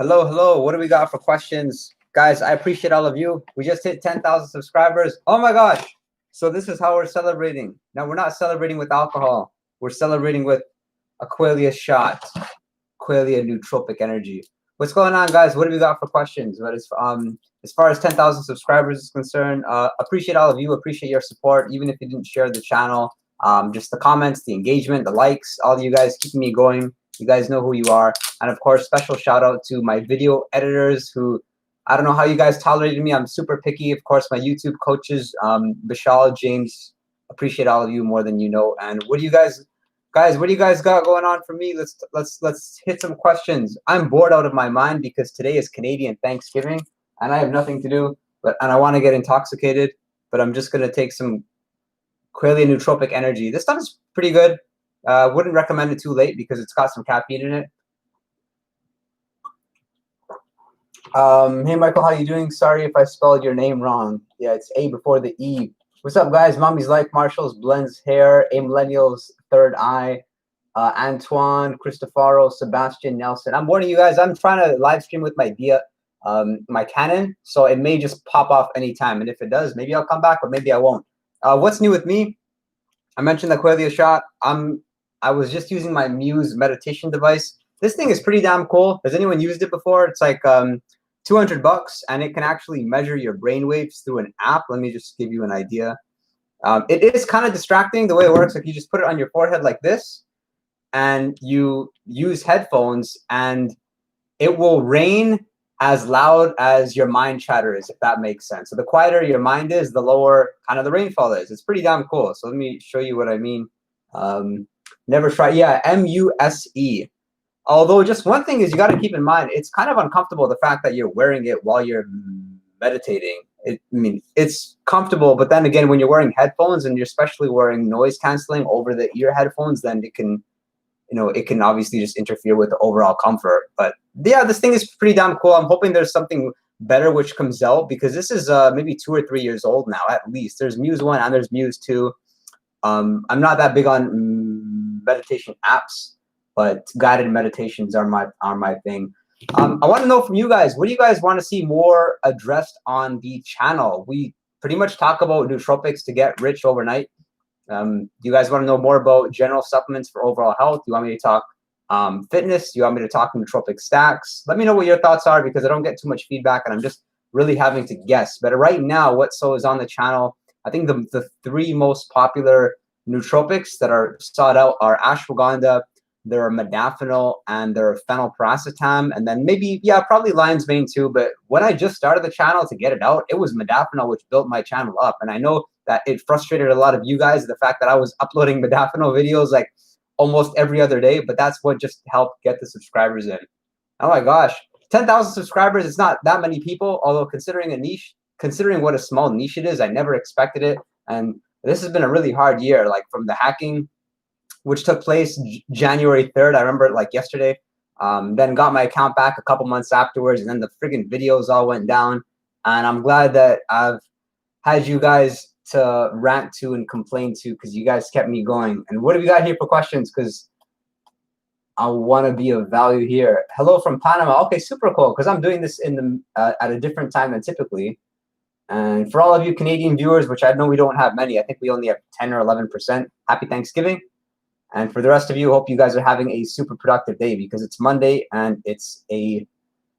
Hello, hello. What do we got for questions? Guys, I appreciate all of you. We just hit 10,000 subscribers. Oh my gosh. So this is how we're celebrating. Now, we're not celebrating with alcohol. We're celebrating with Aqualia shot, Aqualia nootropic energy. What's going on, guys? What do we got for questions? As far as 10,000 subscribers is concerned, appreciate all of you. Appreciate your support, even if you didn't share the channel. Just the comments, the engagement, the likes, all of you guys keeping me going. You guys know who you are. And of course, special shout out to my video editors who, I don't know how you guys tolerated me. I'm super picky. Of course, my YouTube coaches, Vishal, James, appreciate all of you more than you know. And what do you guys what do you guys got going on for me? Let's hit some questions. I'm bored out of my mind because today is Canadian Thanksgiving and I have nothing to do, and I want to get intoxicated, but I'm just gonna take some Aqualia nootropic energy. This stuff is pretty good. Wouldn't recommend it too late because it's got some caffeine in it. Hey Michael, how you doing? Sorry if I spelled your name wrong. Yeah, it's A before the E. What's up, guys? Mommy's Life, Marshalls, Blends Hair, A Millennials, Third Eye, Antoine, Cristofaro, Sebastian, Nelson. I'm warning you guys, I'm trying to live stream with my my Canon, so it may just pop off anytime. And if it does, maybe I'll come back, or maybe I won't. What's new with me? I mentioned the Aqualia shot. I was just using my Muse meditation device. This thing is pretty damn cool. Has anyone used it before? It's like $200, and it can actually measure your brain waves through an app. Let me just give you an idea. It is kind of distracting the way it works. Like you just put it on your forehead like this, and you use headphones, and it will rain as loud as your mind chatter is, if that makes sense. So the quieter your mind is, the lower kind of the rainfall is. It's pretty damn cool. So let me show you what I mean. Never try. Yeah, MUSE. Although just one thing is you got to keep in mind, it's kind of uncomfortable, the fact that you're wearing it while you're meditating. I mean, it's comfortable, but then again, when you're wearing headphones and you're especially wearing noise canceling over the ear headphones, then it can, it can obviously just interfere with the overall comfort. But yeah, this thing is pretty damn cool. I'm hoping there's something better which comes out, because this is maybe 2 or 3 years old now at least. There's Muse 1 and there's Muse 2. I'm not that big on meditation apps, but guided meditations are my thing. I want to know from you guys, what do you guys want to see more addressed on the channel? We pretty much talk about nootropics to get rich overnight. Do you guys want to know more about general supplements for overall health? Do you want me to talk fitness? Do you want me to talk nootropic stacks? Let me know what your thoughts are, because I don't get too much feedback and I'm just really having to guess. But right now, what is on the channel, I think the 3 most popular nootropics that are sought out are ashwagandha, there are modafinil, and there are phenylparacetam, and then maybe, yeah, probably lion's mane too. But when I just started the channel to get it out, it was modafinil which built my channel up. And I know that it frustrated a lot of you guys, the fact that I was uploading modafinil videos like almost every other day, but that's what just helped get the subscribers in. Oh my gosh, 10,000 subscribers, it's not that many people, although considering what a small niche it is, I never expected it. And this has been a really hard year, like from the hacking, which took place January 3rd. I remember it like yesterday. Then got my account back a couple months afterwards, and then the friggin' videos all went down. And I'm glad that I've had you guys to rant to and complain to, because you guys kept me going. And what have you got here for questions? Because I want to be of value here. Hello from Panama. Okay, super cool, because I'm doing this in the at a different time than typically. And for all of you Canadian viewers, which I know we don't have many, I think we only have 10 or 11%. Happy Thanksgiving. And for the rest of you, hope you guys are having a super productive day, because it's Monday and it's a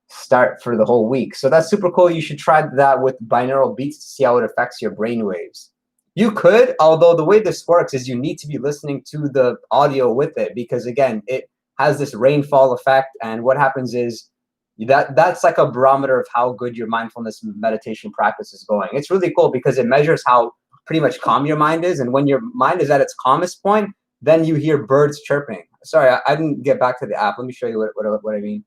start for the whole week. So that's super cool. You should try that with binaural beats to see how it affects your brain waves. You could, although the way this works is you need to be listening to the audio with it, because again, it has this rainfall effect. And what happens is that's like a barometer of how good your mindfulness meditation practice is going. It's really cool because it measures how pretty much calm your mind is. And when your mind is at its calmest point, then you hear birds chirping. Sorry, I didn't get back to the app. Let me show you what I mean.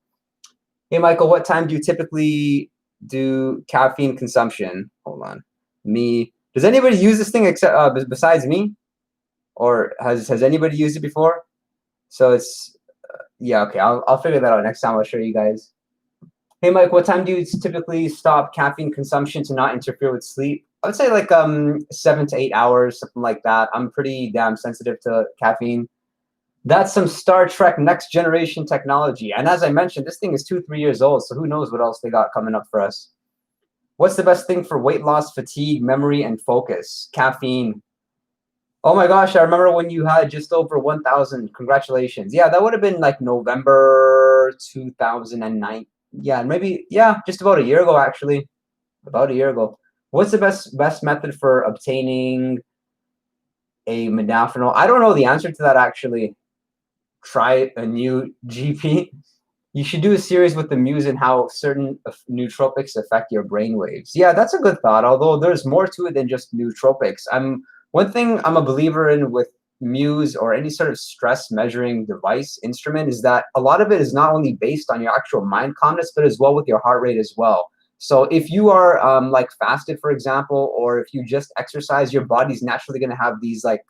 Hey, Michael, what time do you typically do caffeine consumption? Hold on. Me. Does anybody use this thing except besides me? Or has anybody used it before? So it's, yeah, okay. I'll figure that out next time. I'll show you guys. Hey, Mike, what time do you typically stop caffeine consumption to not interfere with sleep? I would say like 7 to 8 hours, something like that. I'm pretty damn sensitive to caffeine. That's some Star Trek Next Generation technology. And as I mentioned, this thing is 2, 3 years old, so who knows what else they got coming up for us. What's the best thing for weight loss, fatigue, memory, and focus? Caffeine. Oh my gosh, I remember when you had just over 1,000. Congratulations. Yeah, that would have been like November 2009. Yeah, maybe, yeah, just about a year ago, actually. About a year ago. What's the best method for obtaining a modafinil? I don't know the answer to that, actually. Try a new GP. You should do a series with the Muse and how certain nootropics affect your brain waves. Yeah, that's a good thought, although there's more to it than just nootropics. One thing I'm a believer in with Muse or any sort of stress measuring device instrument is that a lot of it is not only based on your actual mind calmness, but as well with your heart rate as well. So if you are like fasted, for example, or if you just exercise, your body's naturally going to have these like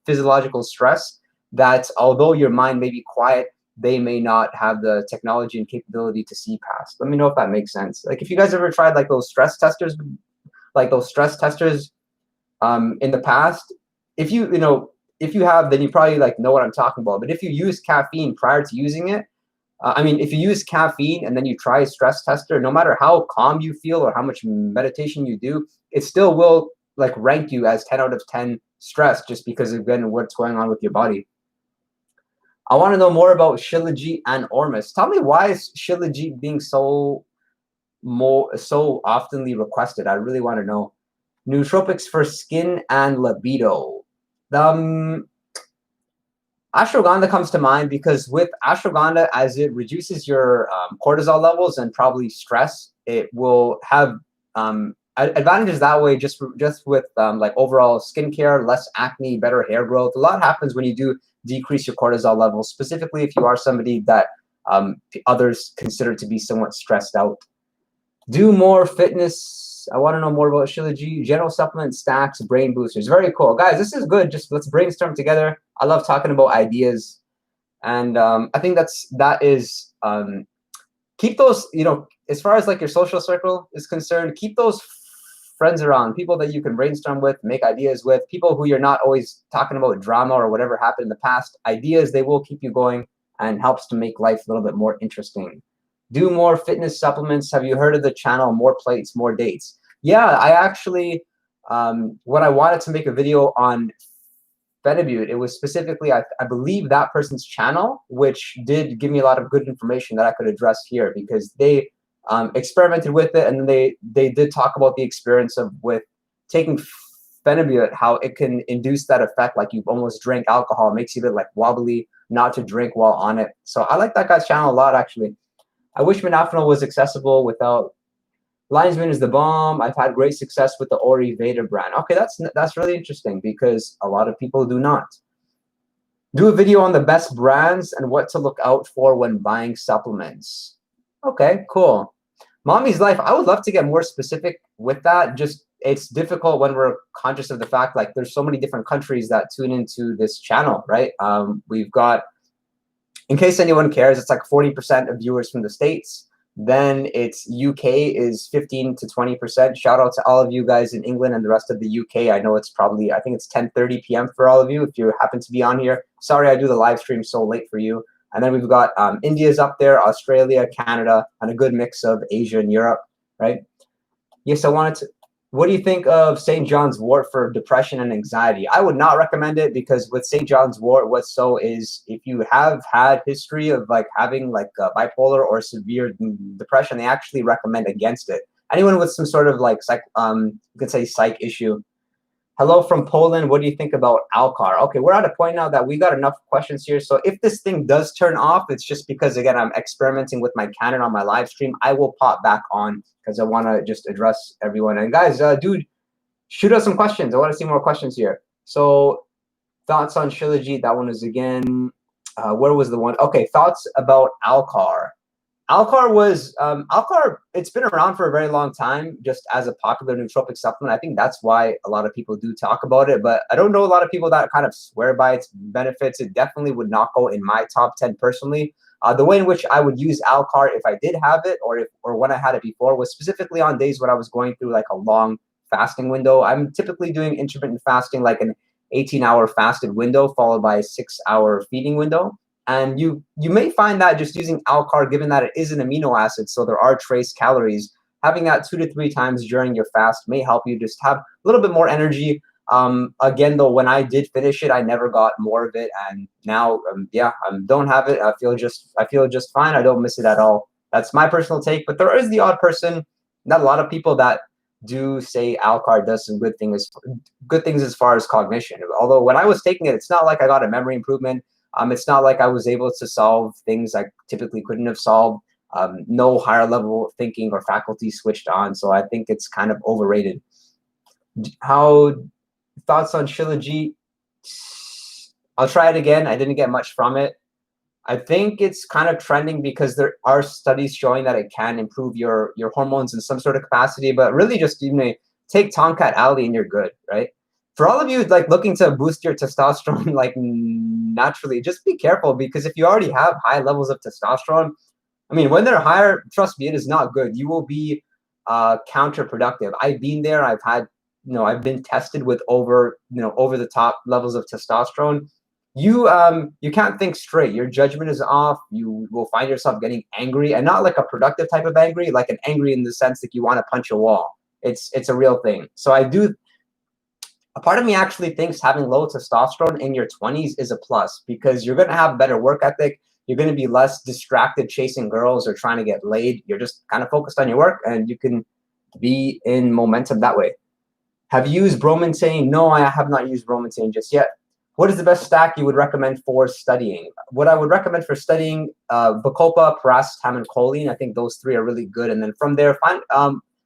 physiological stress that although your mind may be quiet, they may not have the technology and capability to see past. Let me know if that makes sense. Like if you guys ever tried like those stress testers, in the past, if you have, then you probably like know what I'm talking about. But if you use caffeine prior to using it, if you use caffeine and then you try a stress tester, no matter how calm you feel or how much meditation you do, it still will like rank you as 10 out of 10 stress just because of again what's going on with your body. I want to know more about Shilajit and Ormus. Tell me why is Shilajit being so oftenly requested? I really want to know. Nootropics for skin and libido. Ashwagandha comes to mind because with ashwagandha, as it reduces your cortisol levels and probably stress, it will have advantages that way. Just with like overall skincare, less acne, better hair growth. A lot happens when you do decrease your cortisol levels, specifically if you are somebody that others consider to be somewhat stressed out. Do more fitness. I want to know more about Shilajit, general supplement stacks, brain boosters. Very cool. Guys, this is good. Just let's brainstorm together. I love talking about ideas. And I think keep those, as far as like your social circle is concerned, keep those friends around, people that you can brainstorm with, make ideas with, people who you're not always talking about drama or whatever happened in the past. Ideas, they will keep you going and helps to make life a little bit more interesting. Do more fitness supplements. Have you heard of the channel More Plates, More Dates? Yeah, I actually, when I wanted to make a video on Phenibut, it was specifically, I believe, that person's channel, which did give me a lot of good information that I could address here because they experimented with it, and they did talk about the experience with taking Phenibut, how it can induce that effect like you've almost drank alcohol. It makes you a bit like wobbly, not to drink while on it. So I like that guy's channel a lot, actually. I wish modafinil was accessible without. Lion's Mane is the bomb. I've had great success with the Ori Veda brand. Okay, that's really interesting because a lot of people do not. Do a video on the best brands and what to look out for when buying supplements. Okay, cool. Mommy's Life, I would love to get more specific with that. Just it's difficult when we're conscious of the fact like there's so many different countries that tune into this channel, right? We've got, in case anyone cares, it's like 40% of viewers from the States. Then it's UK is 15 to 20%. Shout out to all of you guys in England and the rest of the UK. I know it's probably, I think it's 10:30 p.m. for all of you if you happen to be on here. Sorry I do the live stream so late for you. And then we've got India's up there, Australia, Canada, and a good mix of Asia and Europe, right? Yes, I wanted to. What do you think of St. John's wort for depression and anxiety? I would not recommend it because with St. John's wort, what's so is if you have had history of like having like bipolar or severe depression, they actually recommend against it. Anyone with some sort of like you could say psych issue. Hello from Poland. What do you think about Alcar? Okay, we're at a point now that we got enough questions here. So if this thing does turn off, it's just because, again, I'm experimenting with my Canon on my live stream. I will pop back on because I want to just address everyone. And guys, dude, shoot us some questions. I want to see more questions here. So thoughts on Shilajit. That one is again, where was the one? Okay, thoughts about Alcar. Alcar, it's been around for a very long time just as a popular nootropic supplement. I think that's why a lot of people do talk about it, but I don't know a lot of people that kind of swear by its benefits. It definitely would not go in my top 10 personally. The way in which I would use Alcar if I did have it or when I had it before was specifically on days when I was going through like a long fasting window. I'm typically doing intermittent fasting like an 18-hour fasted window followed by a 6-hour feeding window. And you may find that just using Alcar, given that it is an amino acid, so there are trace calories, having that 2 to 3 times during your fast may help you just have a little bit more energy. Again, though, when I did finish it, I never got more of it, and now, yeah, I don't have it. I feel just fine. I don't miss it at all. That's my personal take. But there is the odd person, not a lot of people that do say Alcar does some good things as far as cognition. Although when I was taking it, it's not like I got a memory improvement. It's not like I was able to solve things I typically couldn't have solved. No higher level thinking or faculty switched on. So I think it's kind of overrated. How thoughts on Shilajit? I'll try it again. I didn't get much from it. I think it's kind of trending because there are studies showing that it can improve your hormones in some sort of capacity, but really just, you know, take Tomcat Alley and you're good, right? For all of you like looking to boost your testosterone like naturally, just be careful, because if you already have high levels of testosterone, I mean, when they're higher, trust me, it is not good. You will be counterproductive. I've been there. I've had, you know, I've been tested with over the top levels of testosterone. You can't think straight. Your judgment is off. You will find yourself getting angry, and not like a productive type of angry, like an angry in the sense that you want to punch a wall. It's a real thing. So a part of me actually thinks having low testosterone in your 20s is a plus, because you're going to have better work ethic. You're going to be less distracted chasing girls or trying to get laid. You're just kind of focused on your work, and you can be in momentum that way. Have you used Bromantane? No, I have not used Bromantane just yet. What is the best stack you would recommend for studying? What I would recommend for studying, Bacopa, Piracetam, and choline. I think those 3 are really good. And then from there, find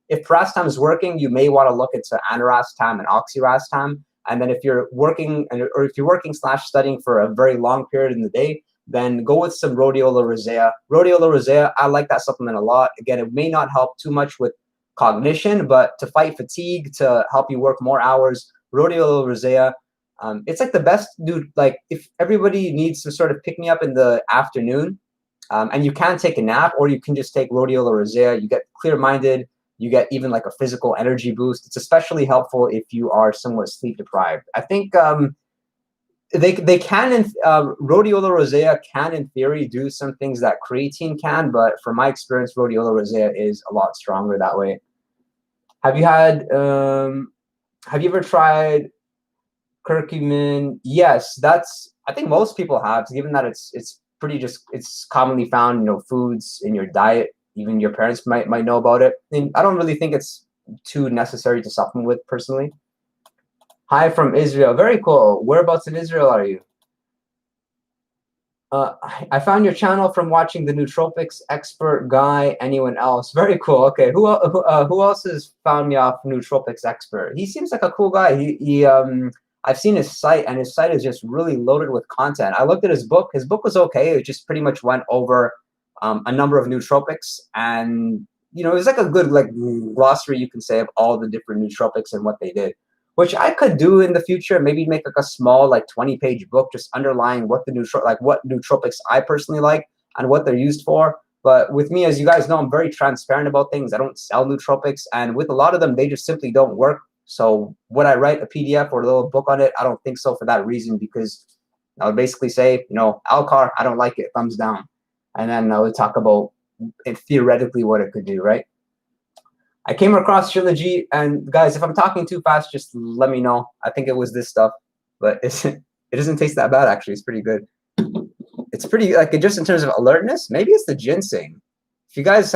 if Piracetam is working, you may want to look into Aniracetam and Oxiracetam. And then if you're working / studying for a very long period in the day, then go with some Rhodiola rosea. Rhodiola rosea, I like that supplement a lot. Again, it may not help too much with cognition, but to fight fatigue, to help you work more hours, Rhodiola rosea, it's like the best, dude. Like if everybody needs to sort of pick me up in the afternoon, and you can take a nap, or you can just take Rhodiola rosea, you get clear-minded, you get even like a physical energy boost. It's especially helpful if you are somewhat sleep deprived. I think they can, Rhodiola rosea can in theory do some things that creatine can, but from my experience, Rhodiola rosea is a lot stronger that way. Have you ever tried curcumin? Yes, I think most people have, given that it's commonly found, you know, foods in your diet. Even your parents might know about it. And I don't really think it's too necessary to supplement with personally. Hi from Israel. Very cool. Whereabouts in Israel are you? I found your channel from watching the Nootropics expert guy. Anyone else? Very cool. Okay, who else has found me off Nootropics expert? He seems like a cool guy. I've seen his site, and his site is just really loaded with content. I looked at his book. His book was okay. It just pretty much went over a number of nootropics, and you know, it was like a good like glossary, you can say, of all the different nootropics and what they did, which I could do in the future. Maybe make like a small like 20-page book just underlying what what nootropics I personally like and what they're used for. But with me, as you guys know, I'm very transparent about things. I don't sell nootropics, and with a lot of them, they just simply don't work. So would I write a PDF or a little book on it? I don't think so, for that reason, because I would basically say, you know, Alcar, I don't like it, thumbs down. And then I would talk about it theoretically what it could do, right? I came across Shilajit, and guys, if I'm talking too fast, just let me know. I think it was this stuff, but it doesn't taste that bad, actually. It's pretty good. It's pretty, like, just in terms of alertness, maybe it's the ginseng. If you guys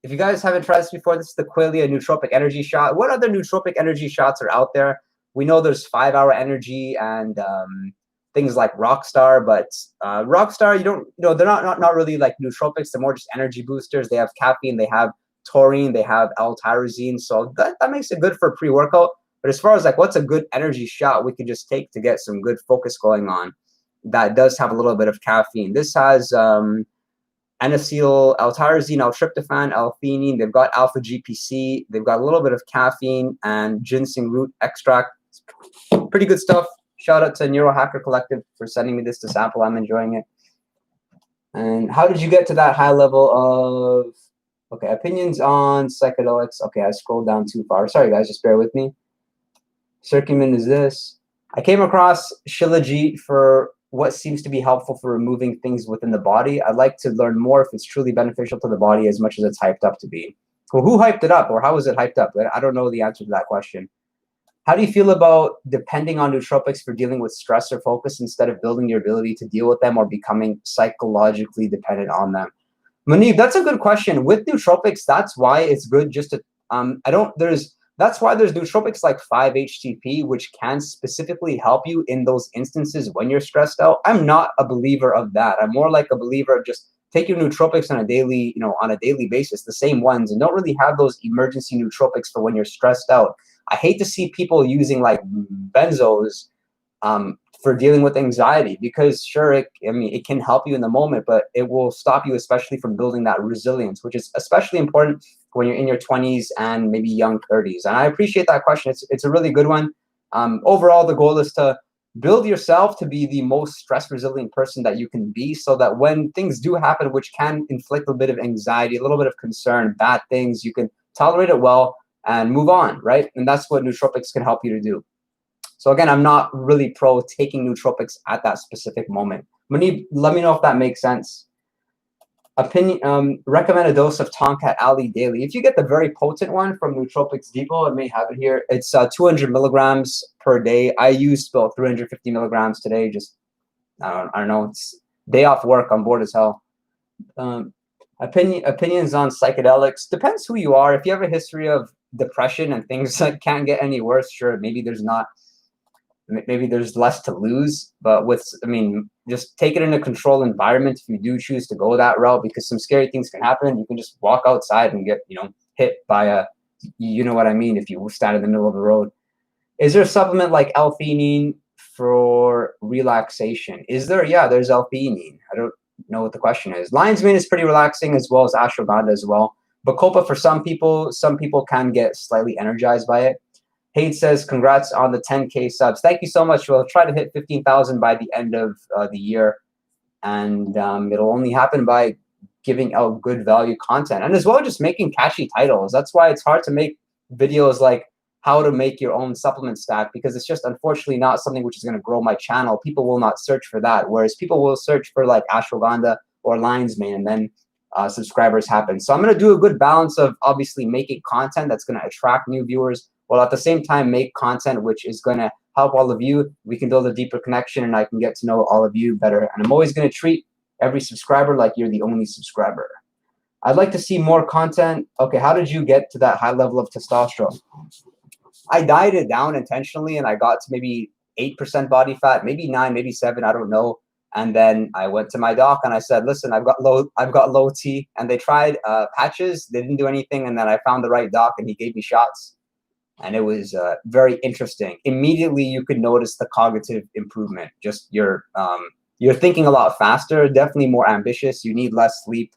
if you guys haven't tried this before, this is the Qualia Nootropic Energy Shot. What other nootropic energy shots are out there? We know there's 5-hour energy and things like Rockstar, but Rockstar, they're not really like nootropics. They're more just energy boosters. They have caffeine, they have taurine, they have L-tyrosine. So that makes it good for pre-workout. But as far as like what's a good energy shot we can just take to get some good focus going on, that does have a little bit of caffeine. This has N-acetyl, L-tyrosine, L-tryptophan, L-theanine. They've got alpha GPC. They've got a little bit of caffeine and ginseng root extract. Pretty good stuff. Shout out to Neurohacker Collective for sending me this to sample. I'm enjoying it. And how did you get to that high level of, okay, opinions on psychedelics? Okay, I scrolled down too far. Sorry, guys, just bear with me. Curcumin is this. I came across Shilajit for what seems to be helpful for removing things within the body. I'd like to learn more if it's truly beneficial to the body as much as it's hyped up to be. Well, who hyped it up, or how was it hyped up? I don't know the answer to that question. How do you feel about depending on nootropics for dealing with stress or focus instead of building your ability to deal with them or becoming psychologically dependent on them? Manib, that's a good question. With nootropics, that's why it's good just to that's why there's nootropics like 5-HTP, which can specifically help you in those instances when you're stressed out. I'm not a believer of that. I'm more like a believer of just take your nootropics on a daily, on a daily basis, the same ones, and don't really have those emergency nootropics for when you're stressed out. I hate to see people using like benzos for dealing with anxiety, because sure, it can help you in the moment, but it will stop you, especially from building that resilience, which is especially important when you're in your 20s and maybe young 30s. And I appreciate that question. It's a really good one. Overall, the goal is to build yourself to be the most stress resilient person that you can be, so that when things do happen, which can inflict a bit of anxiety, a little bit of concern, bad things, you can tolerate it well and move on, right? And that's what nootropics can help you to do. So again, I'm not really pro taking nootropics at that specific moment. Manib, let me know if that makes sense. Recommend a dose of Tonkat Ali daily. If you get the very potent one from Nootropics Depot, I may have it here. It's 200 milligrams per day. I used about 350 milligrams today. Just I don't know. It's day off work. I'm bored as hell. Opinions on psychedelics. Depends who you are. If you have a history of depression and things that can't get any worse, sure, maybe there's less to lose. But just take it in a controlled environment if you do choose to go that route, because some scary things can happen. You can just walk outside and get hit by a, you know what I mean, if you stand in the middle of the road. Is there a supplement like L-theanine for relaxation? Is there? Yeah, there's L-theanine. I don't know what the question is. Lion's mane is pretty relaxing, as well as ashwagandha as well. Bacopa for some people can get slightly energized by it. Hade says, congrats on the 10K subs. Thank you so much. We'll try to hit 15,000 by the end of the year. And it'll only happen by giving out good value content. And as well, just making catchy titles. That's why it's hard to make videos like how to make your own supplement stack, because it's just unfortunately not something which is going to grow my channel. People will not search for that. Whereas people will search for like ashwagandha or lion's mane, and then subscribers happen. So I'm going to do a good balance of obviously making content that's going to attract new viewers, while at the same time make content which is going to help all of you. We can build a deeper connection, and I can get to know all of you better. And I'm always going to treat every subscriber like you're the only subscriber. I'd like to see more content. Okay, how did you get to that high level of testosterone? I dieted down intentionally, and I got to maybe 8% body fat, maybe 9, maybe 7, I don't know. And then I went to my doc and I said, listen, I've got low T. And they tried patches. They didn't do anything. And then I found the right doc and he gave me shots. And it was very interesting. Immediately, you could notice the cognitive improvement. Just you're thinking a lot faster, definitely more ambitious. You need less sleep.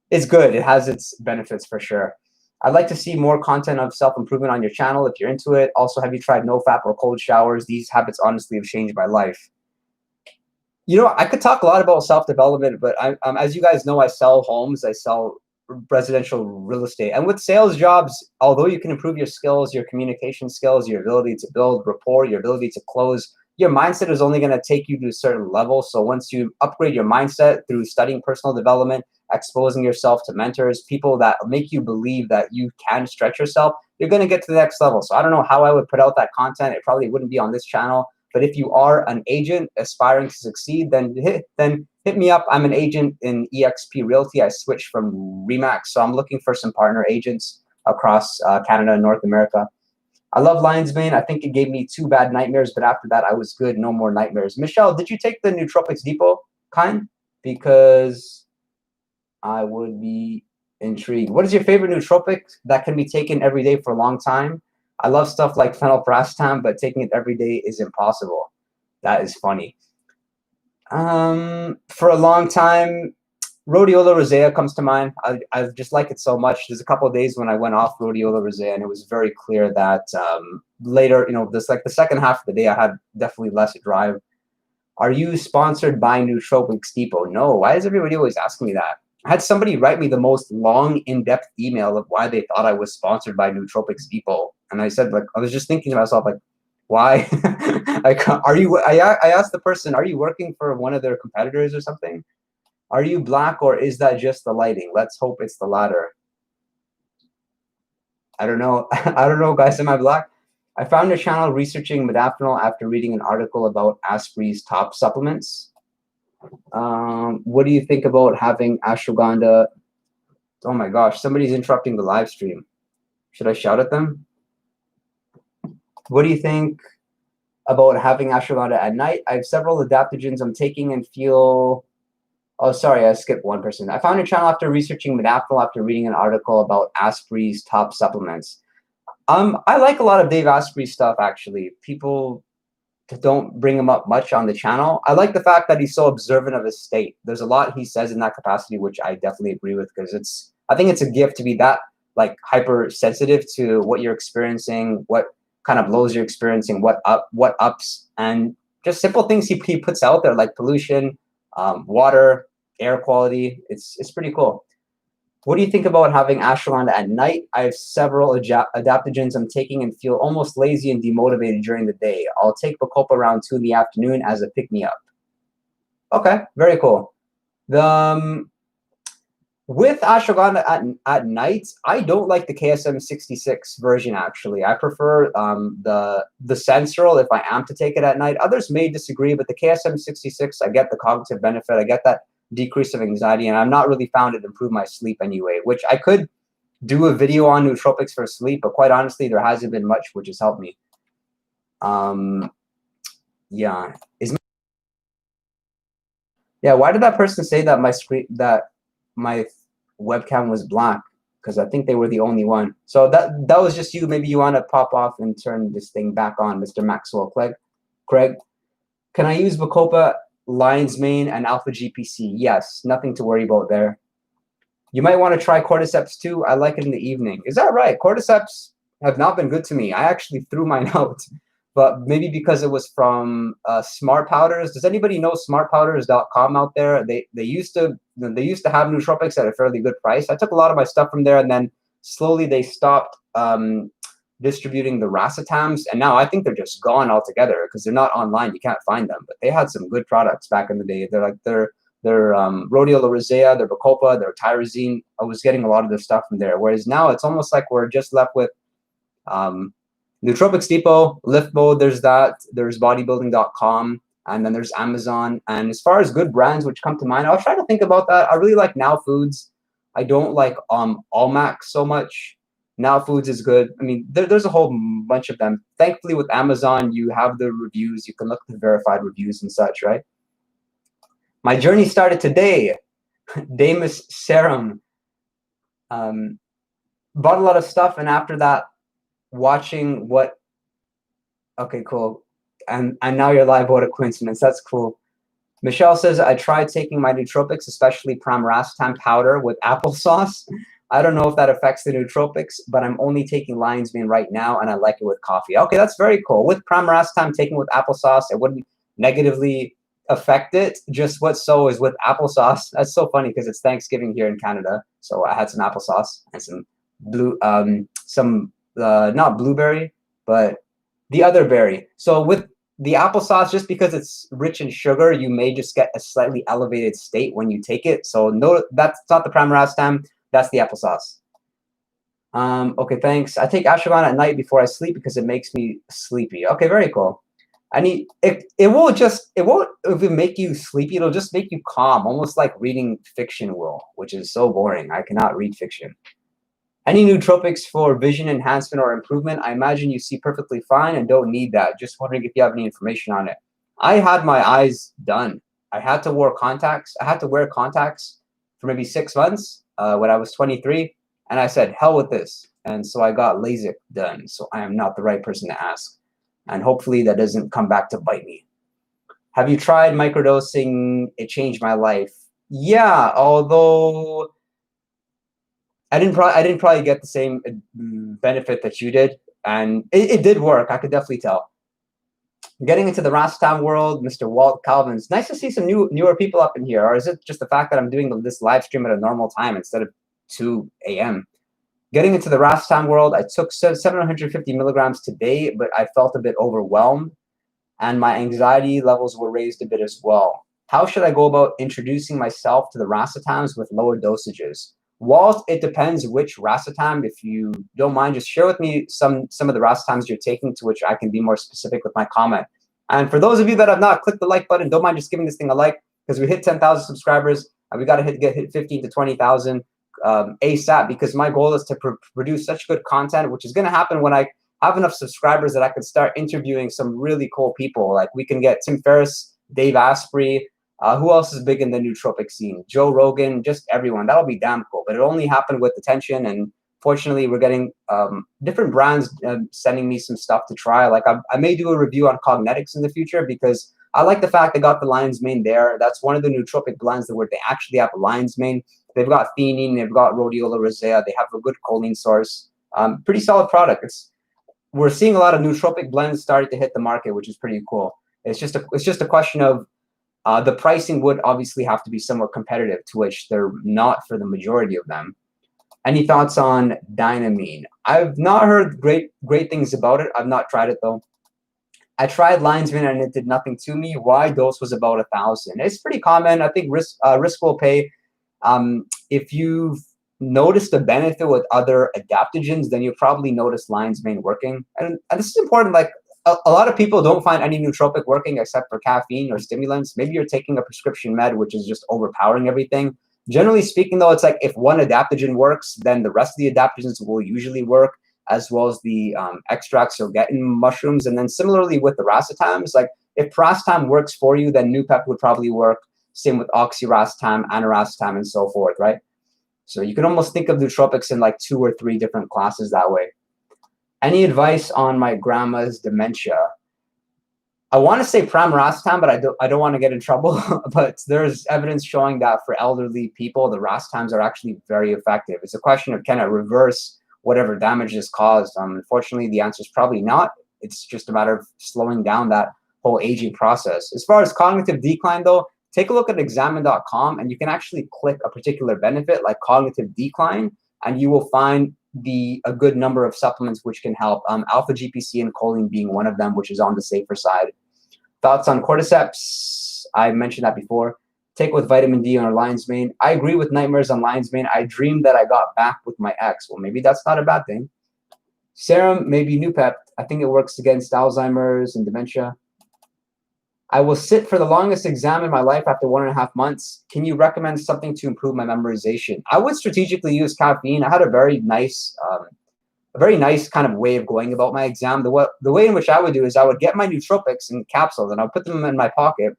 It's good. It has its benefits for sure. I'd like to see more content of self-improvement on your channel if you're into it. Also, have you tried no-fap or cold showers? These habits honestly have changed my life. I could talk a lot about self-development, but as you guys know, I sell homes. I sell residential real estate. And with sales jobs, although you can improve your skills, your communication skills, your ability to build rapport, your ability to close, your mindset is only going to take you to a certain level. So once you upgrade your mindset through studying personal development, exposing yourself to mentors, people that make you believe that you can stretch yourself, you're going to get to the next level. So I don't know how I would put out that content. It probably wouldn't be on this channel. But if you are an agent aspiring to succeed, then hit me up. I'm an agent in eXp Realty. I switched from Remax, so I'm looking for some partner agents across Canada and North America. I love lion's mane. I think it gave me 2 bad nightmares, but after that, I was good. No more nightmares. Michelle, did you take the Nootropics Depot kind? Because I would be intrigued. What is your favorite nootropic that can be taken every day for a long time? I love stuff like phenylpiracetam, but taking it every day is impossible. That is funny. For a long time, rhodiola rosea comes to mind. I just like it so much. There's a couple of days when I went off rhodiola rosea, and it was very clear that later, this like the second half of the day, I had definitely less drive. Are you sponsored by Nootropics Depot? No. Why is everybody always asking me that? I had somebody write me the most long, in-depth email of why they thought I was sponsored by Nootropics Depot. And I said, I was just thinking to myself, Why? Like, are you? I asked the person, are you working for one of their competitors or something? Are you black or is that just the lighting? Let's hope it's the latter. I don't know. I don't know, guys. Am I black? I found a channel researching modafinil after reading an article about Asprey's top supplements. What do you think about having ashwagandha? Oh my gosh, somebody's interrupting the live stream. Should I shout at them? What do you think about having ashwagandha at night? I have several adaptogens I'm taking and feel. Oh, sorry, I skipped one person. I found a channel after researching modafinil after reading an article about Asprey's top supplements. I like a lot of Dave Asprey stuff, actually. People don't bring him up much on the channel. I like the fact that he's so observant of his state. There's a lot he says in that capacity, which I definitely agree with, because I think it's a gift to be that like hypersensitive to what you're experiencing, what kind of lows you're experiencing, what ups, and just simple things he puts out there like pollution, water, air quality. It's pretty cool. What do you think about having ashwagandha at night? I have several adaptogens I'm taking and feel almost lazy and demotivated during the day. I'll take Bacopa around 2 in the afternoon as a pick-me-up. Okay, very cool. With ashwagandha at night, I don't like the KSM 66 version, actually. I prefer the Sensoril if I am to take it at night. Others may disagree, but the KSM 66, I get the cognitive benefit. I get that decrease of anxiety, and I've not really found it improve my sleep anyway, which I could do a video on nootropics for sleep, but quite honestly, there hasn't been much which has helped me. Yeah. Why did that person say that my webcam was black? Because I think they were the only one. So that was just you. Maybe you want to pop off and turn this thing back on, Mr. Maxwell Craig. Can I use Bacopa, lion's mane, and alpha GPC? Yes, nothing to worry about there. You might want to try cordyceps too. I like it in the evening. Is that right? Cordyceps have not been good to me. I actually threw mine out, but maybe because it was from Smart Powders. Does anybody know smartpowders.com out there? They used to have nootropics at a fairly good price. I took a lot of my stuff from there, and then slowly they stopped distributing the Racetams, and now I think they're just gone altogether because they're not online. You can't find them, but they had some good products back in the day. They're like their rhodiola rosea, their Bacopa, their tyrosine. I was getting a lot of their stuff from there, whereas now it's almost like we're just left with Nootropics Depot, Lift Mode. There's bodybuilding.com, and then there's Amazon. And as far as good brands which come to mind, I'll try to think about that. I really like Now Foods. I don't like Allmax so much. Now Foods is good. I mean, there's a whole bunch of them. Thankfully, with Amazon, you have the reviews. You can look at the verified reviews and such, right? My journey started today. Damus Serum. Bought a lot of stuff, and after that, watching what... Okay, cool. And now you're live. What a coincidence. That's cool. Michelle says, I tried taking my nootropics, especially Racetams powder with applesauce. I don't know if that affects the nootropics, but I'm only taking lion's mane right now, and I like it with coffee. Okay, that's very cool. With Racetams taking with applesauce, it wouldn't negatively affect it. Just what's so is with applesauce. That's so funny because it's Thanksgiving here in Canada, so I had some applesauce and some not blueberry, but the other berry. So with the applesauce, just because it's rich in sugar, you may just get a slightly elevated state when you take it. So no, that's not the Racetams. That's the applesauce. Okay, thanks. I take ashwagandha at night before I sleep because it makes me sleepy. Okay, very cool. It won't even make you sleepy. It'll just make you calm, almost like reading fiction will, which is so boring. I cannot read fiction. Any nootropics for vision enhancement or improvement? I imagine you see perfectly fine and don't need that. Just wondering if you have any information on it. I had my eyes done. I had to wear contacts. I had to wear contacts for maybe 6 months when I was 23, and I said, hell with this. And so I got LASIK done. So I am not the right person to ask. And hopefully that doesn't come back to bite me. Have you tried microdosing? It changed my life. Yeah, although I didn't probably get the same benefit that you did, and it did work. I could definitely tell. Getting into the Racetams world, Mr. Walt Calvin's. Nice to see some newer people up in here. Or is it just the fact that I'm doing this live stream at a normal time instead of 2 a.m.? Getting into the Racetams world, I took 750 milligrams today, but I felt a bit overwhelmed, and my anxiety levels were raised a bit as well. How should I go about introducing myself to the Racetams with lower dosages? Well, it depends which Racetam. If you don't mind, just share with me some of the Racetams you're taking, to which I can be more specific with my comment. And for those of you that have not clicked the like button, don't mind just giving this thing a like, because we hit 10,000 subscribers and we got to get 15 to 20,000 ASAP, because my goal is to produce such good content, which is going to happen when I have enough subscribers that I could start interviewing some really cool people. Like we can get Tim Ferriss, Dave Asprey, who else is big in the nootropic scene? Joe Rogan, just everyone. That'll be damn cool. But it only happened with attention, and fortunately, we're getting different brands sending me some stuff to try. Like I may do a review on Cognetics in the future, because I like the fact they got the lion's mane there. That's one of the nootropic blends where they actually have a lion's mane. They've got theanine, they've got rhodiola rosea, they have a good choline source. Pretty solid product. We're seeing a lot of nootropic blends starting to hit the market, which is pretty cool. It's just a question of the pricing would obviously have to be somewhat competitive, to which they're not for the majority of them. Any thoughts on Dynamine? I've not heard great things about it. I've not tried it though. I tried lion's mane and it did nothing to me. Why? Dose was about 1,000. It's pretty common. I think risk will pay. If you've noticed a benefit with other adaptogens, then you'll probably notice lion's mane working. And this is important. Like a lot of people don't find any nootropic working except for caffeine or stimulants. Maybe you're taking a prescription med, which is just overpowering everything. Generally speaking, though, it's like if one adaptogen works, then the rest of the adaptogens will usually work, as well as the extracts you'll get in mushrooms. And then similarly with the Racetams, like if Racetam works for you, then Noopep would probably work. Same with oxyracetam, aniracetam, and so forth, right? So you can almost think of nootropics in like 2 or 3 different classes that way. Any advice on my grandma's dementia? I want to say pramiracetam, but I don't want to get in trouble. But there's evidence showing that for elderly people, the Racetams are actually very effective. It's a question of, can it reverse whatever damage is caused? Unfortunately, the answer is probably not. It's just a matter of slowing down that whole aging process. As far as cognitive decline, though, take a look at examine.com, and you can actually click a particular benefit like cognitive decline, and you will find a good number of supplements which can help. Alpha GPC and choline being one of them, which is on the safer side. Thoughts on cordyceps? I mentioned that before. Take with vitamin D or lion's mane. I agree with nightmares on lion's mane. I dreamed that I got back with my ex. Well, maybe that's not a bad thing. Serum, maybe Noopep. I think it works against Alzheimer's and dementia. I will sit for the longest exam in my life after 1.5 months. Can you recommend something to improve my memorization? I would strategically use caffeine. I had a very nice kind of way of going about my exam. The way in which I would do is I would get my nootropics in capsules and I would put them in my pocket.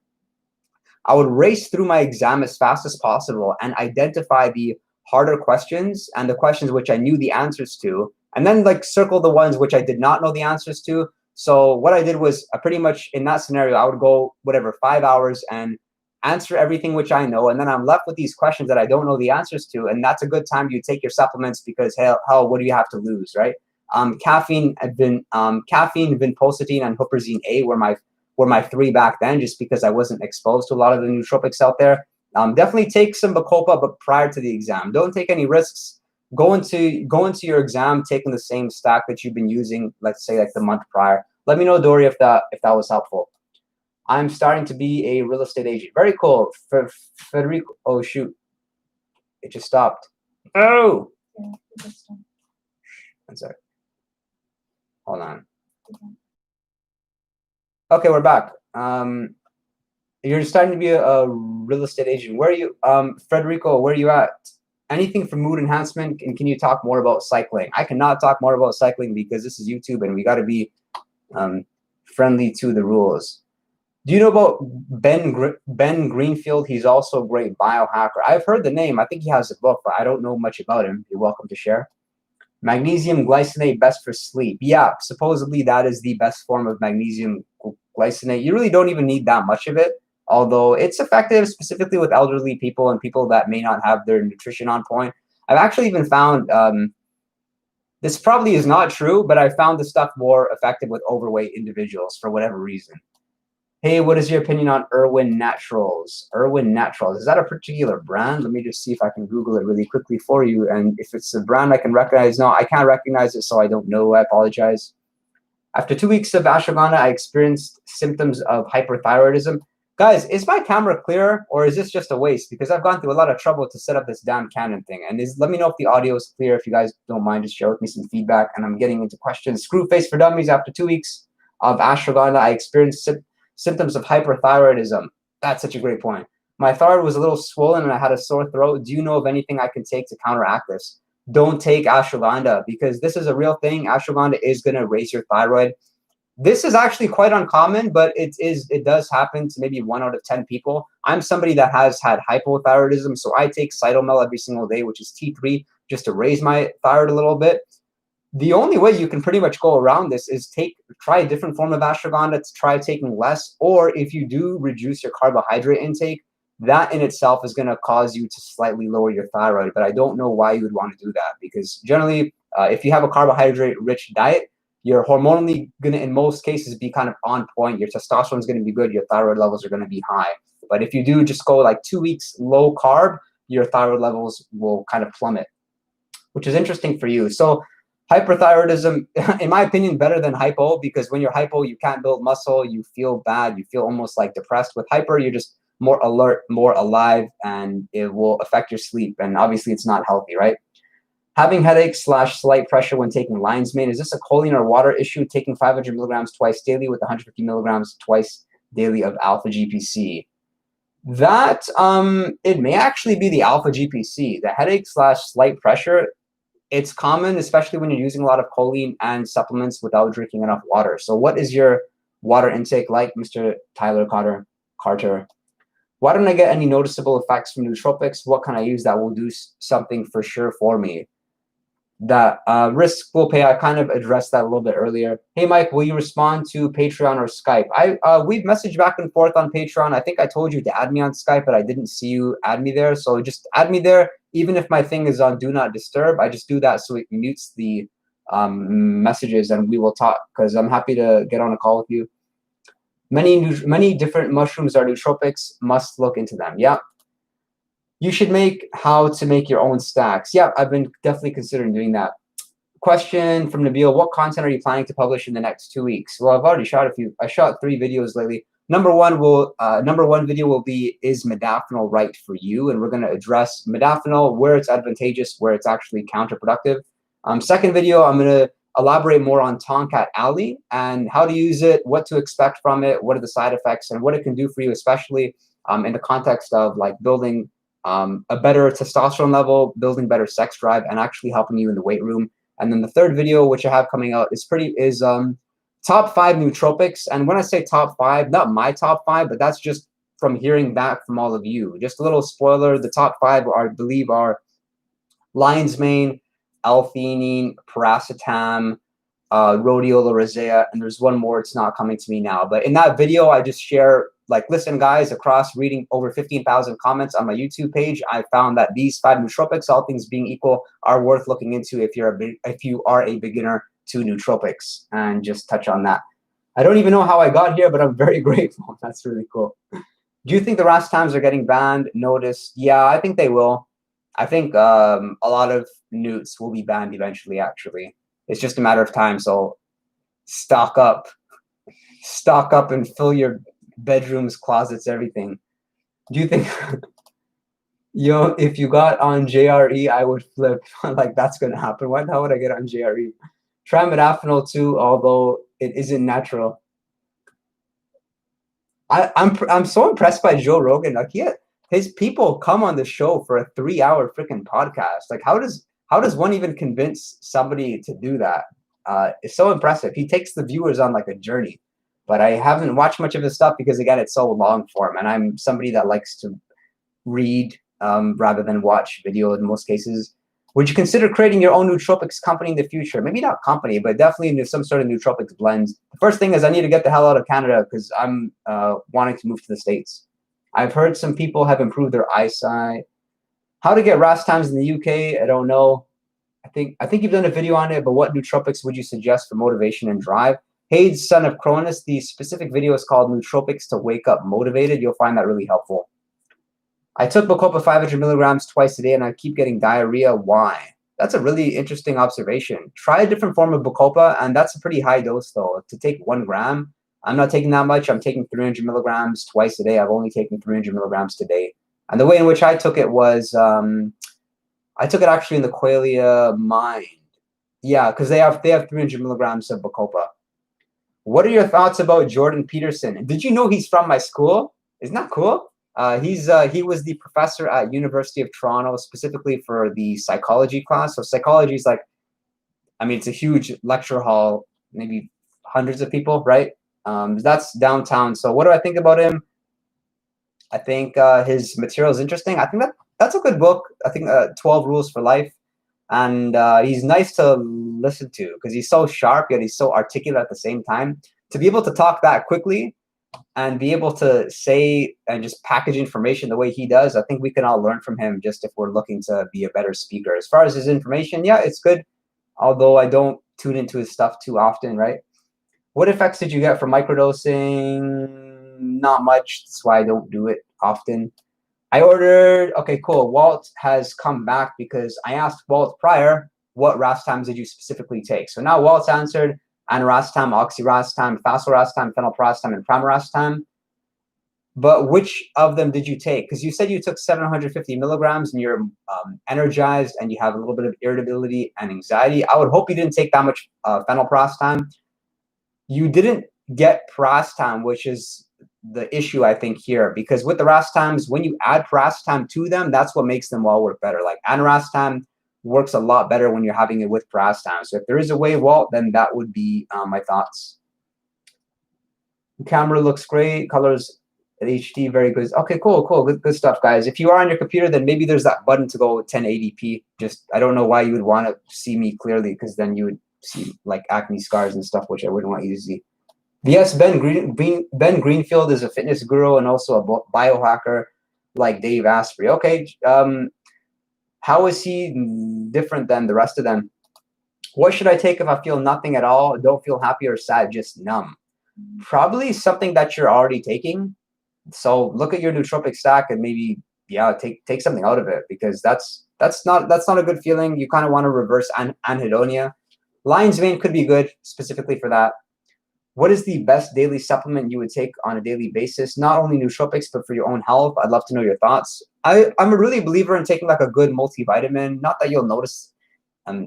I would race through my exam as fast as possible and identify the harder questions and the questions which I knew the answers to, and then like circle the ones which I did not know the answers to. So what I did was pretty much in that scenario, I would go 5 hours and answer everything which I know, and then I'm left with these questions that I don't know the answers to, and that's a good time you take your supplements, because hell, what do you have to lose, right? Caffeine, vinpocetine, and huperzine A were my 3 back then, just because I wasn't exposed to a lot of the nootropics out there. Definitely take some Bacopa, but prior to the exam. Don't take any risks. Go into your exam taking the same stack that you've been using, let's say like the month prior. Let me know, Dory, if that was helpful. I'm starting to be a real estate agent. Very cool. Federico. Oh shoot, it just stopped. Oh. One sec. Hold on. Okay, we're back. You're starting to be a real estate agent. Where are you, Federico? Where are you at? Anything for mood enhancement? And can you talk more about cycling? I cannot talk more about cycling because this is YouTube and we got to be friendly to the rules. Do you know about Ben Greenfield? He's also a great biohacker. I've heard the name. I think he has a book, but I don't know much about him. You're welcome to share. Magnesium glycinate, best for sleep. Yeah, supposedly that is the best form of magnesium glycinate. You really don't even need that much of it, although it's effective specifically with elderly people and people that may not have their nutrition on point. I've actually even found, this probably is not true, but I found the stuff more effective with overweight individuals for whatever reason. Hey, what is your opinion on Irwin Naturals? Irwin Naturals, is that a particular brand? Let me just see if I can Google it really quickly for you. And if it's a brand I can recognize, no, I can't recognize it, so I don't know. I apologize. After 2 weeks of ashwagandha, I experienced symptoms of hyperthyroidism. Guys, is my camera clear or is this just a waste? Because I've gone through a lot of trouble to set up this damn Canon thing. And let me know if the audio is clear. If you guys don't mind, just share with me some feedback. And I'm getting into questions. Screwface for Dummies. After 2 weeks of ashwagandha, I experienced symptoms of hyperthyroidism. That's such a great point. My thyroid was a little swollen and I had a sore throat. Do you know of anything I can take to counteract this? Don't take ashwagandha because this is a real thing. Ashwagandha is going to raise your thyroid. This is actually quite uncommon, but it does happen to maybe 1 out of 10 people. I'm somebody that has had hypothyroidism, so I take Cytomel every single day, which is T3, just to raise my thyroid a little bit. The only way you can pretty much go around this is try a different form of ashwagandha, to try taking less, or if you do reduce your carbohydrate intake, that in itself is going to cause you to slightly lower your thyroid. But I don't know why you would want to do that, because generally, if you have a carbohydrate-rich diet, you're hormonally going to, in most cases, be kind of on point. Your testosterone is going to be good. Your thyroid levels are going to be high. But if you do just go like 2 weeks low carb, your thyroid levels will kind of plummet, which is interesting for you. So hyperthyroidism, in my opinion, better than hypo, because when you're hypo, you can't build muscle. You feel bad. You feel almost like depressed. With hyper, you're just more alert, more alive, and it will affect your sleep. And obviously, it's not healthy, right? Having headaches / slight pressure when taking lion's mane. Is this a choline or water issue? Taking 500 milligrams twice daily with 150 milligrams twice daily of alpha GPC. That, it may actually be the alpha GPC. The headache / slight pressure, it's common, especially when you're using a lot of choline and supplements without drinking enough water. So what is your water intake like, Mr. Tyler Carter? Why don't I get any noticeable effects from nootropics? What can I use that will do something for sure for me? That risk will pay. I kind of addressed that a little bit earlier. Hey, Mike, will you respond to Patreon or Skype? We've messaged back and forth on Patreon. I think I told you to add me on Skype, but I didn't see you add me there. So just add me there. Even if my thing is on Do Not Disturb, I just do that so it mutes the messages and we will talk, because I'm happy to get on a call with you. Many different mushrooms are nootropics. Must look into them. Yeah. You should how to make your own stacks. Yeah, I've been definitely considering doing that. Question from Nabil: what content are you planning to publish in the next 2 weeks? Well, I've already shot a few. I shot 3 videos lately. Number one video will be, is modafinil right for you? And we're going to address modafinil, where it's advantageous, where it's actually counterproductive. Second video, I'm going to elaborate more on Tonkat Ali and how to use it, what to expect from it, what are the side effects, and what it can do for you, especially in the context of like building a better testosterone level, building better sex drive, and actually helping you in the weight room. And then the third video, which I have coming out, is top 5 nootropics. And when I say top 5, not my top 5, but that's just from hearing back from all of you. Just a little spoiler: the top 5 I believe are lion's mane, L-theanine, Racetams, rhodiola rosea, and there's one more. It's not coming to me now. But in that video, I just share, like, listen, guys, across reading over 15,000 comments on my YouTube page, I found that these 5 nootropics, all things being equal, are worth looking into if you are a beginner to nootropics, and just touch on that. I don't even know how I got here, but I'm very grateful. That's really cool. Do you think the Racetams are getting banned, noticed? Yeah, I think they will. I think a lot of newts will be banned eventually, actually. It's just a matter of time, so stock up and fill your bedrooms, closets, everything. Do you think, if you got on JRE, I would flip? Like, that's gonna happen. Why the hell would I get on JRE? Try modafinil too, although it isn't natural. I'm so impressed by Joe Rogan. Like, his people come on the show for a 3-hour freaking podcast. Like, how does one even convince somebody to do that? It's so impressive. He takes the viewers on like a journey. But I haven't watched much of his stuff because, again, it's so long form, and I'm somebody that likes to read rather than watch video in most cases. Would you consider creating your own nootropics company in the future? Maybe not company, but definitely some sort of nootropics blends. The first thing is I need to get the hell out of Canada because I'm wanting to move to the States. I've heard some people have improved their eyesight. How to get Racetams in the UK? I don't know. I think you've done a video on it, but what nootropics would you suggest for motivation and drive? Hades, son of Cronus. The specific video is called Nootropics to Wake Up Motivated. You'll find that really helpful. I took Bacopa 500 milligrams twice a day, and I keep getting diarrhea. Why? That's a really interesting observation. Try a different form of Bacopa, and that's a pretty high dose, though. To take 1 gram, I'm not taking that much. I'm taking 300 milligrams twice a day. I've only taken 300 milligrams today. And the way in which I took it was, I took it actually in the Qualia Mind. Yeah, because they have 300 milligrams of Bacopa. What are your thoughts about Jordan Peterson? Did you know he's from my school? Isn't that cool? He was the professor at University of Toronto, specifically for the psychology class. So psychology is like, I mean, it's a huge lecture hall, maybe hundreds of people, right? That's downtown. So what do I think about him? I think his material is interesting. I think that's a good book. I think 12 Rules for Life. And he's nice to listen to because he's so sharp, yet he's so articulate at the same time. To be able to talk that quickly and be able to say and just package information the way he does, I think we can all learn from him just if we're looking to be a better speaker. As far as his information, yeah, it's good, although I don't tune into his stuff too often, right? What effects did you get from microdosing? Not much. That's why I don't do it often. I ordered, okay, cool. Walt has come back because I asked Walt prior, what Racetams did you specifically take? So now Walt's answered Aniracetam, Oxiracetam, Thasiracetam, Phenylpiracetam, and Pramiracetam. But which of them did you take? Because you said you took 750 milligrams and you're energized and you have a little bit of irritability and anxiety. I would hope you didn't take that much phenylpiracetam. You didn't get piracetam, which is the issue I think here, because with the Racetams, when you add piracetam to them, that's what makes them all work better. Like Aniracetam works a lot better when you're having it with piracetam. So if there is a way, Walt, then that would be my thoughts. The camera looks great. Colors at HD, very good. Okay, cool. Good stuff, guys. If you are on your computer, then maybe there's that button to go 1080p. Just, I don't know why you would want to see me clearly, because then you would see like acne scars and stuff, which I wouldn't want you to see. Yes, Ben Greenfield is a fitness guru and also a biohacker like Dave Asprey. Okay, how is he different than the rest of them? What should I take if I feel nothing at all, don't feel happy or sad, just numb? Probably something that you're already taking. So look at your nootropic stack and maybe, yeah, take something out of it, because that's not a good feeling. You kind of want to reverse anhedonia. Lion's mane could be good specifically for that. What is the best daily supplement you would take on a daily basis? Not only nootropics, but for your own health. I'd love to know your thoughts. I'm a really believer in taking like a good multivitamin. Not that you'll notice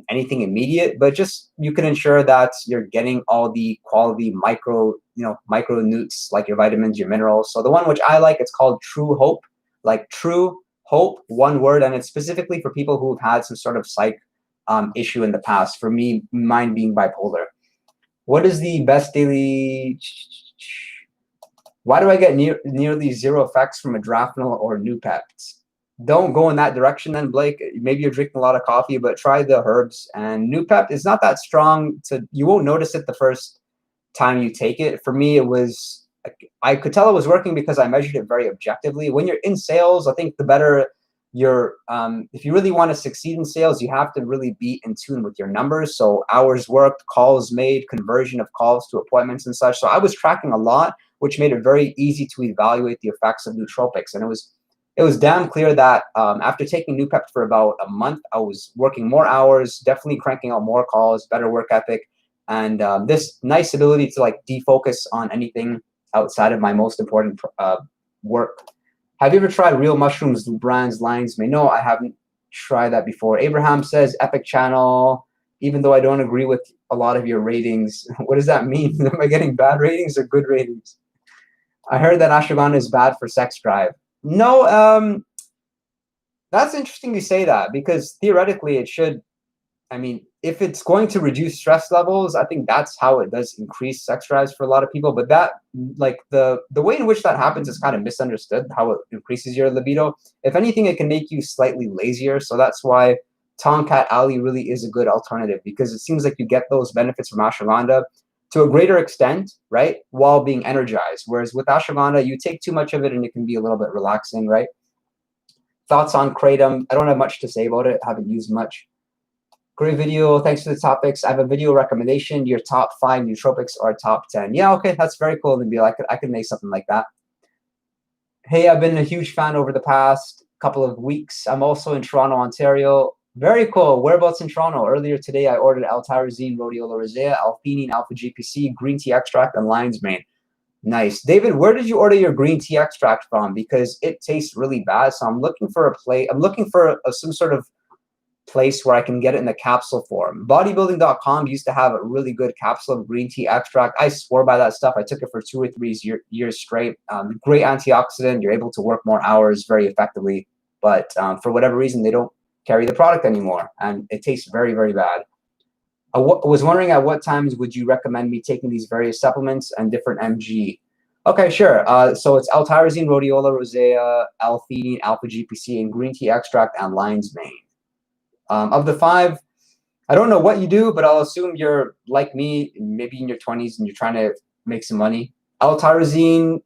anything immediate, but just you can ensure that you're getting all the quality micro newts, like your vitamins, your minerals. So the one which I like, it's called True Hope, like True Hope, one word, and it's specifically for people who've had some sort of psych issue in the past. For me, mine being bipolar. What is the best daily? Why do I get nearly zero effects from Adrafinil or Noopept? Don't go in that direction then, Blake. Maybe you're drinking a lot of coffee, but try the herbs. And Noopept is not that strong. You won't notice it the first time you take it. For me, it was, I could tell it was working because I measured it very objectively. When you're in sales, I think the better if you really want to succeed in sales, you have to really be in tune with your numbers. So hours worked, calls made, conversion of calls to appointments and such. So I was tracking a lot, which made it very easy to evaluate the effects of nootropics. And it was damn clear that after taking Noopept for about a month, I was working more hours, definitely cranking out more calls, better work ethic, and this nice ability to like defocus on anything outside of my most important work. Have you ever tried Real Mushrooms brands Lion's Mane? No, I haven't tried that before. Abraham says, Epic Channel, even though I don't agree with a lot of your ratings. What does that mean? Am I getting bad ratings or good ratings? I heard that ashwagandha is bad for sex drive. No, that's interesting you say that, because theoretically it should. I mean, if it's going to reduce stress levels, I think that's how it does increase sex drives for a lot of people. But that, like, the way in which that happens is kind of misunderstood, how it increases your libido. If anything, it can make you slightly lazier. So that's why Tomcat Alley really is a good alternative, because it seems like you get those benefits from ashwagandha to a greater extent, right, while being energized. Whereas with ashwagandha, you take too much of it and it can be a little bit relaxing, right? Thoughts on kratom? I don't have much to say about it. Haven't used much. Great video. Thanks for the topics. I have a video recommendation. Your top 5 nootropics or top 10. Yeah, okay, that's very cool, Nabil. I could make something like that. Hey, I've been a huge fan over the past couple of weeks. I'm also in Toronto, Ontario. Very cool. Whereabouts in Toronto? Earlier today, I ordered L-tyrosine, rhodiola rosea, L-theanine, alpha-GPC, green tea extract, and lion's mane. Nice. David, where did you order your green tea extract from? Because it tastes really bad. So I'm looking for I'm looking for some sort of place where I can get it in the capsule form. Bodybuilding.com used to have a really good capsule of green tea extract. I swore by that stuff. I took it for 2 or 3 years straight. Great antioxidant. You're able to work more hours very effectively. But for whatever reason, they don't carry the product anymore. And it tastes very, very bad. I was wondering at what times would you recommend me taking these various supplements and different mg? Okay, sure. So it's L-tyrosine, rhodiola rosea, L-theanine, alpha-GPC, and green tea extract, and lion's mane. Of the 5, I don't know what you do, but I'll assume you're like me, maybe in your 20s, and you're trying to make some money. L-tyrosine,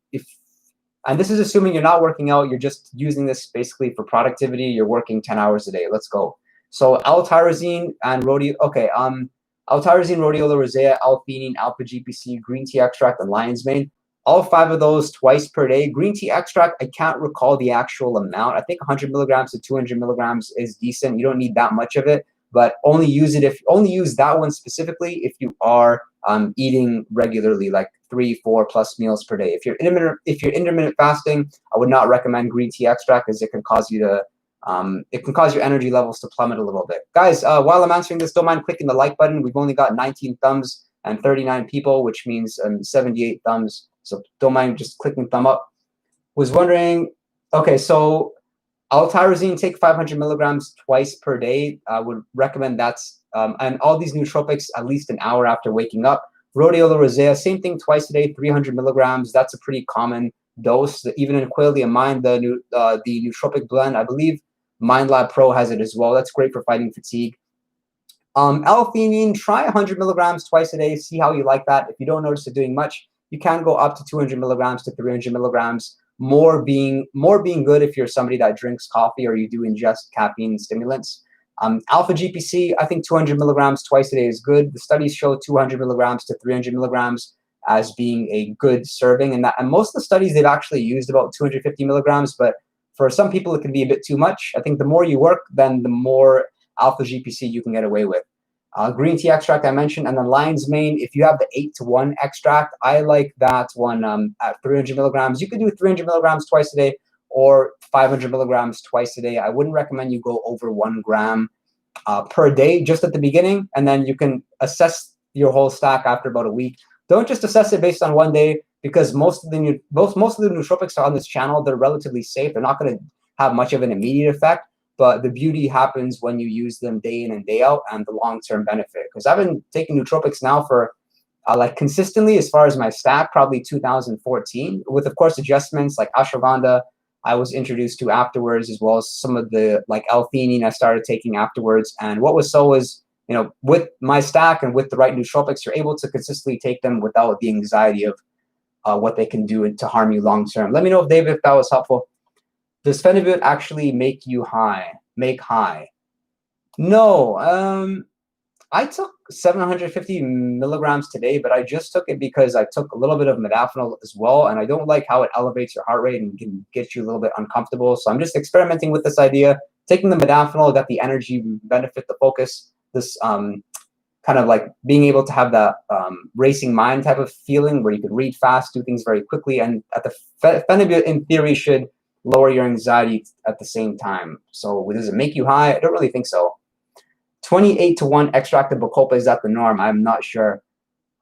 and this is assuming you're not working out, you're just using this basically for productivity. You're working 10 hours a day. Let's go. So L-tyrosine and L-tyrosine, rhodiola rosea, L-theanine, alpha-GPC, green tea extract, and lion's mane. All 5 of those twice per day. Green tea extract, I can't recall the actual amount. I think 100 milligrams to 200 milligrams is decent. You don't need that much of it, but only use that one specifically if you are eating regularly, like 3, 4 plus meals per day. If you're intermittent fasting, I would not recommend green tea extract, because it can cause your energy levels to plummet a little bit. Guys, while I'm answering this, don't mind clicking the like button. We've only got 19 thumbs and 39 people, which means 78 thumbs. So don't mind just clicking thumb up. Was wondering, okay, so L-tyrosine, take 500 milligrams twice per day. I would recommend and all these nootropics at least an hour after waking up. Rhodiola rosea, same thing, twice a day, 300 milligrams. That's a pretty common dose. Even in Qualia Mind, the nootropic blend, I believe MindLab Pro has it as well. That's great for fighting fatigue. L-theanine, try 100 milligrams twice a day. See how you like that. If you don't notice it doing much, you can go up to 200 milligrams to 300 milligrams. More being good if you're somebody that drinks coffee or you do ingest caffeine stimulants. Alpha-GPC, I think 200 milligrams twice a day is good. The studies show 200 milligrams to 300 milligrams as being a good serving. And most of the studies, they've actually used about 250 milligrams, but for some people, it can be a bit too much. I think the more you work, then the more alpha-GPC you can get away with. Green tea extract I mentioned, and then lion's mane. If you have the 8-to-1 extract, I like that one at 300 milligrams. You could do 300 milligrams twice a day or 500 milligrams twice a day. I wouldn't recommend you go over 1 gram per day just at the beginning, and then you can assess your whole stack after about a week. Don't just assess it based on 1 day, because most of the nootropics on this channel, they're relatively safe. They're not going to have much of an immediate effect. But the beauty happens when you use them day in and day out, and the long-term benefit. Because I've been taking nootropics now for like consistently, as far as my stack, probably 2014, with of course adjustments like ashwagandha I was introduced to afterwards, as well as some of the like L-theanine I started taking afterwards. And what was with my stack and with the right nootropics, you're able to consistently take them without the anxiety of what they can do to harm you long-term. Let me know, David, if that was helpful. Does phenibut actually make you high? No. I took 750 milligrams today, but I just took it because I took a little bit of modafinil as well, and I don't like how it elevates your heart rate and can get you a little bit uncomfortable. So I'm just experimenting with this idea. Taking the modafinil, got the energy benefit, the focus, this kind of like being able to have that racing mind type of feeling where you could read fast, do things very quickly, and at the phenibut in theory should lower your anxiety at the same time. So does it make you high? I don't really think so. 28-to-1 extract of bacopa, is that the norm? I'm not sure.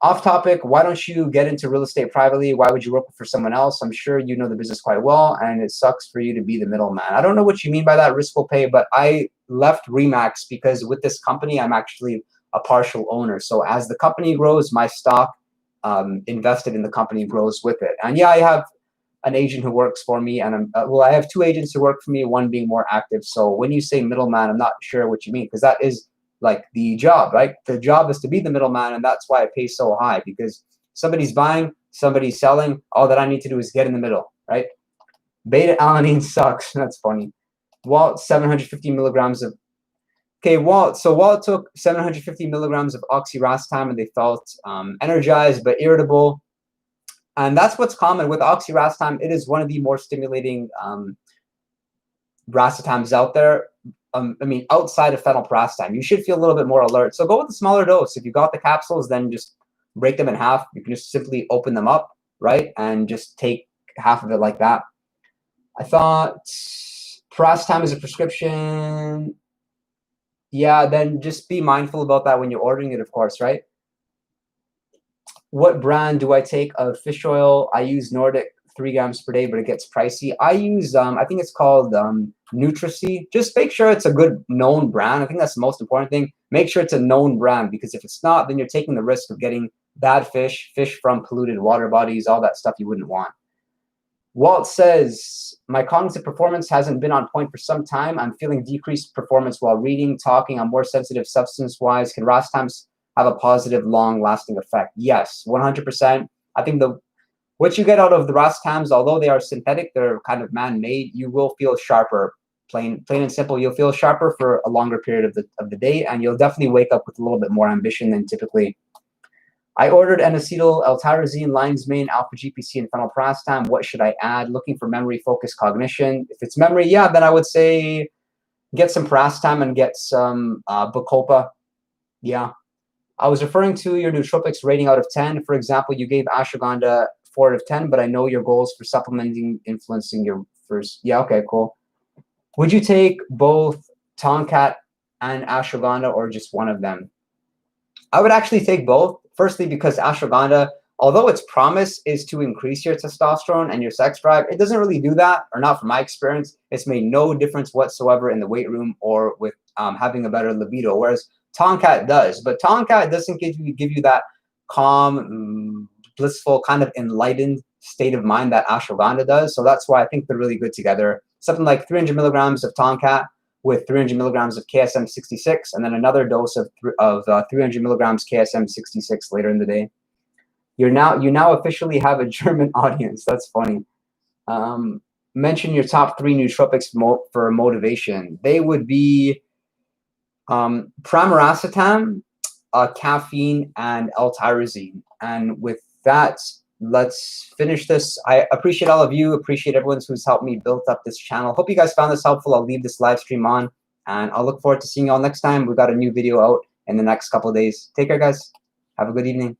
Off topic, why don't you get into real estate privately? Why would you work for someone else? I'm sure you know the business quite well, and it sucks for you to be the middleman. I don't know what you mean by that, risk will pay, but I left Remax because with this company, I'm actually a partial owner. So as the company grows, my stock invested in the company grows with it. And yeah, I have an agent who works for me, and I have 2 agents who work for me, one being more active. So when you say middleman, I'm not sure what you mean, because that is like the job, right? The job is to be the middleman, and that's why it pays so high, because somebody's buying, somebody's selling. All that I need to do is get in the middle, right? Beta alanine sucks. That's funny. Well, 750 milligrams of Okay, Walt took 750 milligrams of oxyracetam and they felt energized but irritable. And that's what's common with oxyracetam. It is one of the more stimulating racetams out there. I mean, outside of phenylparacetam, you should feel a little bit more alert. So go with a smaller dose. If you got the capsules, then just break them in half. You can just simply open them up, right? And just take half of it like that. I thought piracetam is a prescription. Yeah, then just be mindful about that when you're ordering it, of course, right? What brand do I take of fish oil? I use Nordic 3 grams per day, but it gets pricey. I use, I think it's called Nutricy. Just make sure it's a good known brand. I think that's the most important thing. Make sure it's a known brand, because if it's not, then you're taking the risk of getting bad fish from polluted water bodies, all that stuff you wouldn't want. Walt says, my cognitive performance hasn't been on point for some time. I'm feeling decreased performance while reading, talking. I'm more sensitive substance-wise. Can Racetams have a positive, long-lasting effect? Yes, 100%. I think what you get out of the Racetams, although they are synthetic, they're kind of man-made, you will feel sharper. Plain and simple, you'll feel sharper for a longer period of the day, and you'll definitely wake up with a little bit more ambition than typically. I ordered N-acetyl, L-tyrosine, lion's mane, alpha-GPC, and phenylparacetam. What should I add? Looking for memory, focus, cognition. If it's memory, yeah, then I would say get some piracetam and get some Bacopa. Yeah. I was referring to your nootropics rating out of 10. For example, you gave ashwagandha 4 out of 10, but I know your goals for supplementing influencing your first. Yeah, okay, cool. Would you take both Tonkat and ashwagandha or just one of them? I would actually take both. Firstly, because ashwagandha, although its promise is to increase your testosterone and your sex drive, it doesn't really do that, or not from my experience. It's made no difference whatsoever in the weight room or with having a better libido, whereas Tonkat does. But Tonkat doesn't give you that calm, blissful, kind of enlightened state of mind that ashwagandha does. So that's why I think they're really good together. Something like 300 milligrams of Tonkat with 300 milligrams of KSM-66, and then another dose of 300 milligrams KSM-66 later in the day. You now officially have a German audience. That's funny. Mention your top 3 nootropics for motivation. They would be pramiracetam, caffeine, and L-tyrosine. And with that, let's finish this. I appreciate all of you. Appreciate everyone who's helped me build up this channel. Hope you guys found this helpful. I'll leave this live stream on, and I'll look forward to seeing you all next time. We've got a new video out in the next couple of days. Take care, guys. Have a good evening.